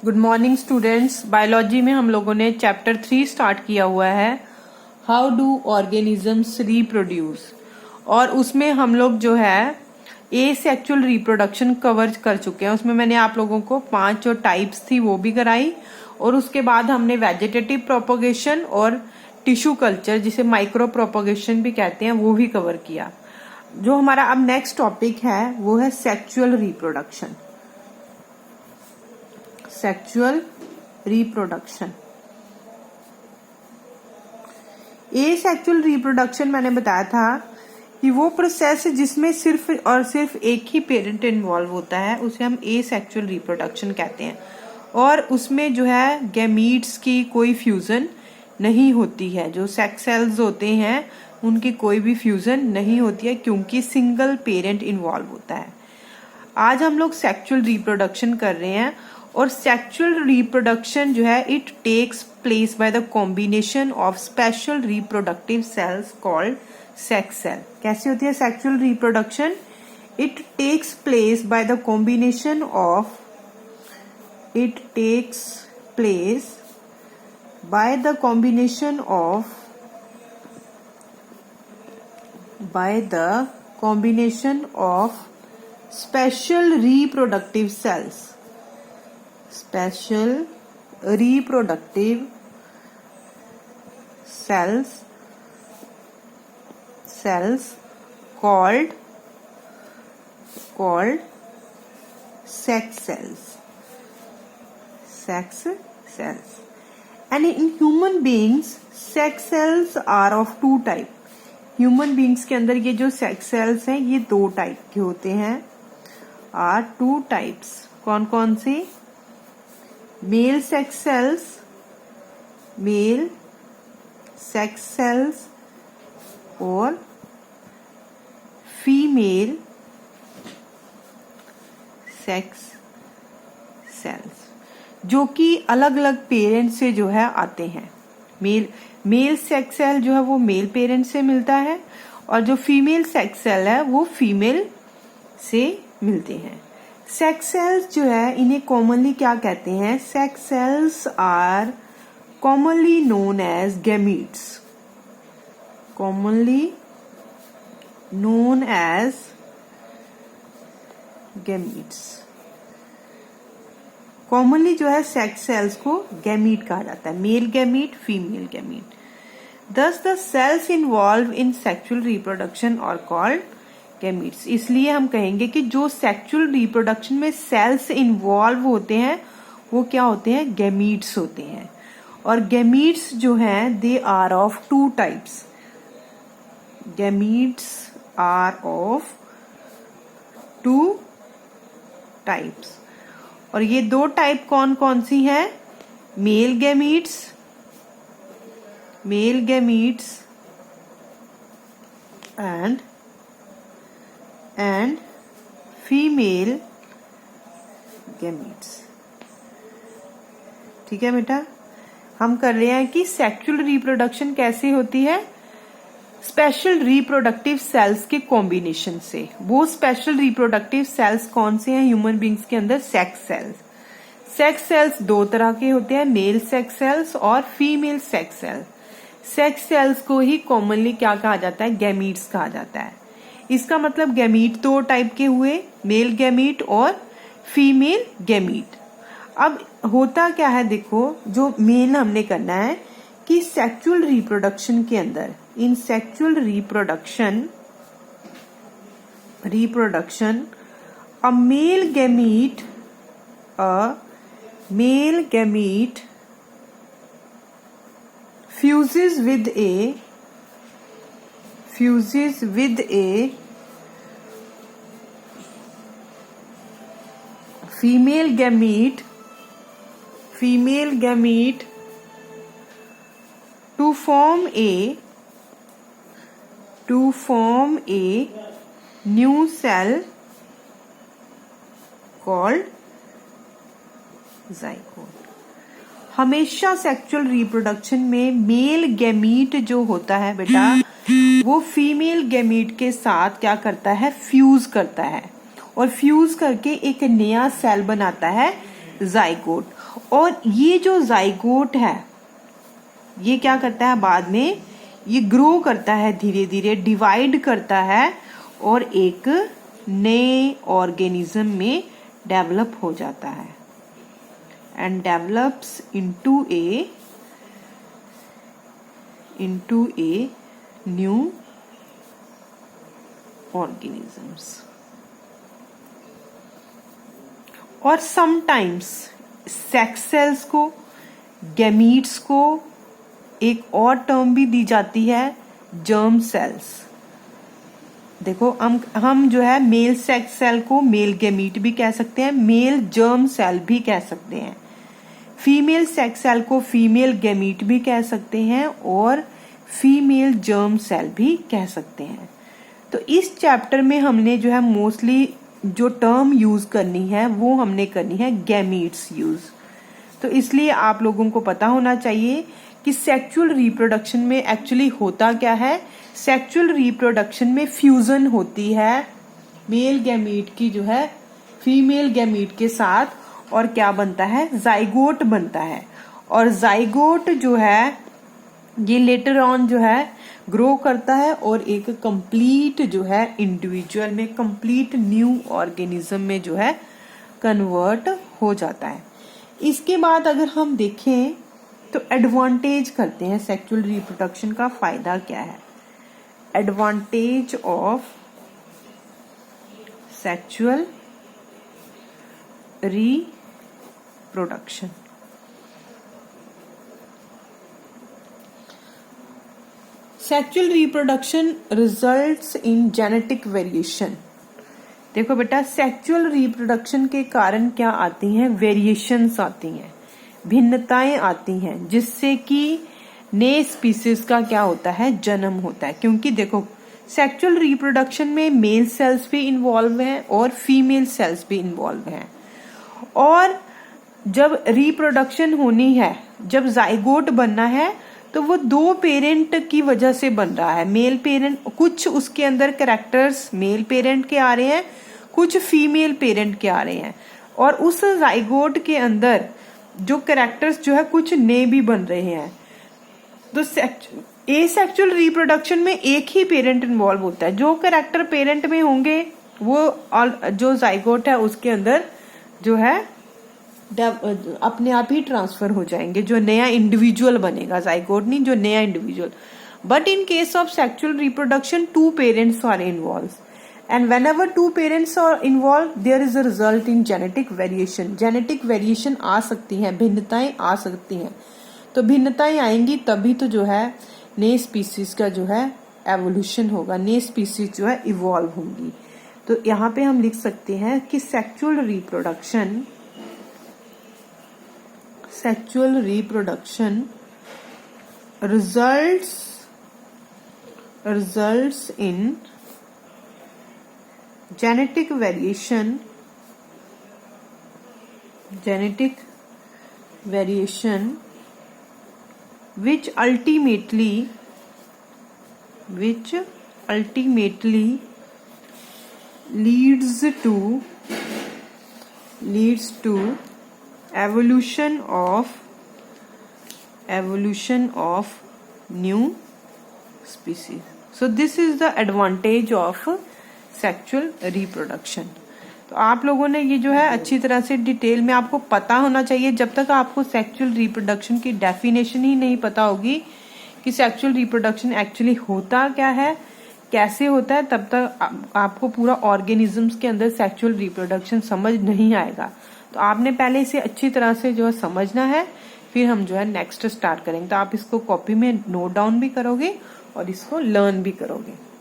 Good morning students. Biology में हम लोगों ने चैप्टर 3 स्टार्ट किया हुआ है, हाउ डू ऑर्गेनिजम्स रिप्रोड्यूस, और उसमें हम लोग जो है एसेक्सुअल रिप्रोडक्शन कवर कर चुके हैं। उसमें मैंने आप लोगों को 5 जो टाइप्स थी वो भी कराई, और उसके बाद हमने वेजिटेटिव प्रोपोगेशन और टिश्यू कल्चर, जिसे माइक्रो प्रोपोगेशन भी कहते हैं, वो भी कवर किया। जो हमारा अब नेक्स्ट टॉपिक है वो है sexual reproduction. Sexual reproduction, asexual reproduction मैंने बताया था कि वो प्रोसेस जिसमें सिर्फ और सिर्फ एक ही पेरेंट इन्वॉल्व होता है, उसे हम एसेक्सुअल रिप्रोडक्शन कहते हैं। और उसमें जो है गैमीट्स की कोई फ्यूजन नहीं होती है। जो सेक्स सेल्स होते हैं उनकी कोई भी फ्यूजन नहीं होती है, क्योंकि सिंगल पेरेंट इन्वॉल्व होता है। आज हम लोग सेक्सुअल रिप्रोडक्शन कर रहे हैं, और सेक्सुअल रिप्रोडक्शन जो है it takes place by the combination of special reproductive cells called sex cell. कैसे होती है sexual reproduction? It takes place by the combination of special reproductive cells called sex cells. And in human beings sex cells are of two type. Human beings के अंदर ये जो sex cells हैं ये 2 type के होते हैं। Are 2 types. कौन कौन से? मेल सेक्स सेल्स और फीमेल सेक्स सेल्स, जो कि अलग अलग पेरेंट से जो है आते हैं। मेल सेक्स सेल जो है वो मेल पेरेंट से मिलता है, और जो फीमेल सेक्स सेल है वो फीमेल से मिलते हैं। सेक्स सेल्स जो है इन्हें कॉमनली क्या कहते हैं? Sex cells are commonly known as gametes. Commonly जो है सेक्स सेल्स को गैमीट कहा जाता है, male gamete, female gamete. Thus the cells involved in sexual reproduction are called gametes। इसलिए हम कहेंगे कि जो सेक्सुअल रिप्रोडक्शन में सेल्स इन्वॉल्व होते हैं वो क्या होते हैं? गैमीट्स होते हैं। और गैमीट्स जो हैं they are of 2 types. Gametes are of 2 types, और ये 2 टाइप कौन कौन सी हैं? Male gametes and female gametes। ठीक है बेटा, हम कर रहे हैं कि सेक्सुअल रिप्रोडक्शन कैसे होती है? स्पेशल रिप्रोडक्टिव सेल्स के कॉम्बिनेशन से। वो स्पेशल रिप्रोडक्टिव सेल्स कौन से हैं ह्यूमन बींग्स के अंदर? सेक्स सेल्स 2 तरह के होते हैं, मेल सेक्स सेल्स और female sex sales. Sex cells को ही कॉमनली क्या कहा जाता है? गैमीट्स कहा जाता है। इसका मतलब गैमीट 2 टाइप के हुए, मेल गैमीट और फीमेल गैमीट। अब होता क्या है, देखो, जो मेन हमने करना है कि सेक्सुअल रिप्रोडक्शन के अंदर, in sexual reproduction a male gamete fuses with a female gamete to form a new cell called zygote। हमेशा सेक्सुअल रिप्रोडक्शन में मेल गैमीट जो होता है बेटा, वो फीमेल गैमीट के साथ क्या करता है? फ्यूज करता है, और फ्यूज करके एक नया सेल बनाता है जाइगोट। और ये जो जाइगोट है ये क्या करता है, बाद में ये ग्रो करता है, धीरे धीरे डिवाइड करता है और एक नए ऑर्गेनिज्म में डेवलप हो जाता है and develops into a new organisms. और समटाइम्स सेक्स सेल्स को, गैमीट्स को एक और टर्म भी दी जाती है, जर्म सेल्स। देखो हम जो है मेल सेक्स सेल को मेल गैमीट भी कह सकते हैं, मेल जर्म सेल भी कह सकते हैं, फीमेल सेक्स सेल को फीमेल गैमीट भी कह सकते हैं और फीमेल जर्म सेल भी कह सकते हैं। तो इस चैप्टर में हमने जो है मोस्टली जो टर्म यूज करनी है वो हमने करनी है गैमीट्स यूज। तो इसलिए आप लोगों को पता होना चाहिए कि सेक्सुअल रिप्रोडक्शन में एक्चुअली होता क्या है। सेक्सुअल रिप्रोडक्शन में फ्यूजन होती है मेल गैमीट की जो है फीमेल गैमीट के साथ और क्या बनता है, जाइगोट बनता है। और जाइगोट जो है ये लेटर ऑन जो है ग्रो करता है और एक कंप्लीट जो है इंडिविजुअल में, कंप्लीट न्यू ऑर्गेनिज्म में जो है कन्वर्ट हो जाता है। इसके बाद अगर हम देखें तो एडवांटेज करते हैं सेक्सुअल रिप्रोडक्शन का फायदा क्या है। Advantage of sexual reproduction. Sexual reproduction results in genetic variation. देखो बेटा, सेक्सुअल रिप्रोडक्शन के कारण क्या आती हैं, वेरिएशंस आती हैं, भिन्नताएं आती हैं, जिससे कि नए स्पीसीज का क्या होता है, जन्म होता है। क्योंकि देखो सेक्सुअल रिप्रोडक्शन में मेल सेल्स भी इन्वॉल्व हैं और फीमेल सेल्स भी इन्वॉल्व हैं। और जब रिप्रोडक्शन होनी है, जब जाइगोट बनना है, तो वो दो पेरेंट की वजह से बन रहा है। मेल पेरेंट, कुछ उसके अंदर कैरेक्टर्स मेल पेरेंट के आ रहे हैं, कुछ फीमेल पेरेंट के आ रहे हैं। और उस जाइगोट के अंदर जो कैरेक्टर्स जो है कुछ नए भी बन रहे हैं। तो एसेक्सुअल रिप्रोडक्शन में एक ही पेरेंट इन्वॉल्व होता है। जो कैरेक्टर पेरेंट में होंगे वो जो जाइगोट है उसके अंदर जो है अपने आप ही ट्रांसफर हो जाएंगे, जो नया इंडिविजुअल बनेगा, जाइगोट नहीं, जो नया individual. But in case of sexual reproduction 2 parents are involve and whenever 2 parents are involve there is a result in genetic variation। Genetic variation आ सकती है, भिन्नताएं आ सकती हैं। तो भिन्नताएं आएंगी तभी तो जो है नए स्पीसीज का जो है एवोल्यूशन होगा, नए स्पीसीज जो है इवॉल्व होंगी। तो यहाँ पे हम लिख सकते हैं कि sexual reproduction results in genetic variation which ultimately leads to evolution of new species। So this is the advantage of sexual reproduction। तो आप लोगों ने ये जो है अच्छी तरह से डिटेल में आपको पता होना चाहिए। जब तक आपको सेक्सुअल रिप्रोडक्शन की डेफिनेशन ही नहीं पता होगी कि सेक्सुअल रिप्रोडक्शन एक्चुअली होता क्या है, कैसे होता है, तब तक आपको पूरा ऑर्गेनिजम्स के अंदर सेक्सुअल रिप्रोडक्शन समझ नहीं आएगा। तो आपने पहले इसे अच्छी तरह से जो है समझना है, फिर हम जो है नेक्स्ट स्टार्ट करेंगे। तो आप इसको कॉपी में नोट डाउन भी करोगे और इसको लर्न भी करोगे।